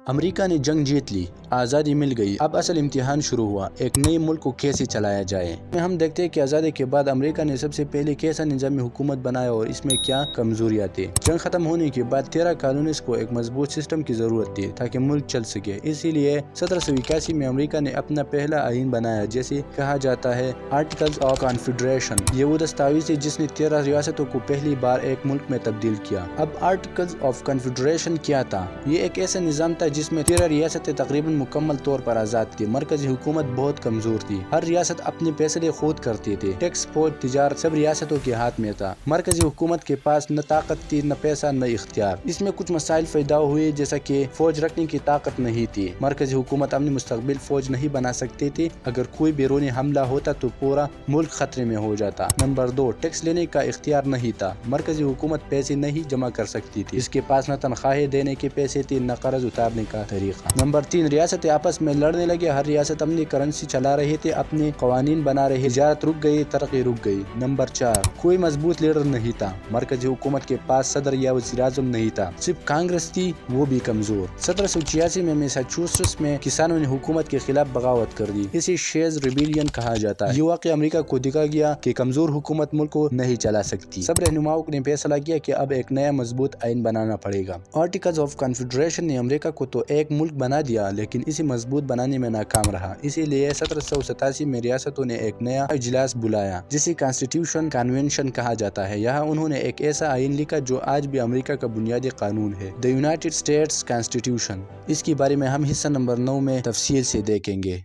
امریکہ نے جنگ جیت لی، آزادی مل گئی، اب اصل امتحان شروع ہوا، ایک نئے ملک کو کیسے چلایا جائے۔ ہم دیکھتے ہیں کہ آزادی کے بعد امریکہ نے سب سے پہلے کیسا نظام حکومت بنایا اور اس میں کیا کمزوریاں تھیں۔ جنگ ختم ہونے کے بعد 13 کالونیز کو ایک مضبوط سسٹم کی ضرورت تھی تاکہ ملک چل سکے، اسی لیے 1781 میں امریکہ نے اپنا پہلا آئین بنایا جسے کہا جاتا ہے آرٹیکلز آف کنفیڈریشن۔ یہ وہ دستاویز ہے جس نے 13 ریاستوں کو پہلی بار ایک ملک میں تبدیل کیا۔ اب آرٹیکلز آف کنفیڈریشن کیا تھا؟ یہ ایک ایسا نظام تھا جس میں 13 ریاستیں تقریباً مکمل طور پر آزاد تھی۔ مرکزی حکومت بہت کمزور تھی، ہر ریاست اپنے فیصلے خود کرتی تھی، ٹیکس، فوج، تجارت سب ریاستوں کے ہاتھ میں تھا۔ مرکزی حکومت کے پاس نہ طاقت تھی، نہ پیسہ، نہ اختیار۔ اس میں کچھ مسائل پیدا ہوئے جیسا کہ فوج رکھنے کی طاقت نہیں تھی، مرکزی حکومت اپنی مستقبل فوج نہیں بنا سکتی تھی، اگر کوئی بیرونی حملہ ہوتا تو پورا ملک خطرے میں ہو جاتا۔ نمبر 2، ٹیکس لینے کا اختیار نہیں تھا، مرکزی حکومت پیسے نہیں جمع کر سکتی تھی، اس کے پاس نہ تنخواہیں دینے کے پیسے تھے، نہ قرض اتارنے کا طریقہ۔ نمبر 3، ریاستیں آپس میں لڑنے لگے، ہر ریاست اپنی کرنسی چلا رہی تھی، اپنے قوانین بنا رہی، تجارت رک گئی، ترقی رک گئی۔ نمبر 4، کوئی مضبوط لیڈر نہیں تھا، مرکزی حکومت کے پاس صدر یا وزیر اعظم نہیں تھا، صرف کانگریس تھی، وہ بھی کمزور۔ 1786 میں میساچوسٹس میں کسانوں نے حکومت کے خلاف بغاوت کر دی، اسے شیز ریبیلیئن کہا جاتا ہے۔ یہ واقعہ امریکہ کو دکھا گیا کہ کمزور حکومت ملک کو نہیں چلا سکتی۔ سب رہنماؤں نے فیصلہ کیا کہ اب ایک نیا مضبوط آئین بنانا پڑے گا۔ آرٹیکلز آف کنفیڈریشن نے امریکہ کو تو ایک ملک بنا دیا لیکن اسے مضبوط بنانے میں ناکام رہا، اسی لیے 1787 میں ریاستوں نے ایک نیا اجلاس بلایا جسے کانسٹیٹیوشن کنونشن کہا جاتا ہے۔ یہاں انہوں نے ایک ایسا آئین لکھا جو آج بھی امریکہ کا بنیادی قانون ہے، دی یونائیٹڈ اسٹیٹس کانسٹیٹیوشن۔ اس کے بارے میں ہم حصہ نمبر 9 میں تفصیل سے دیکھیں گے۔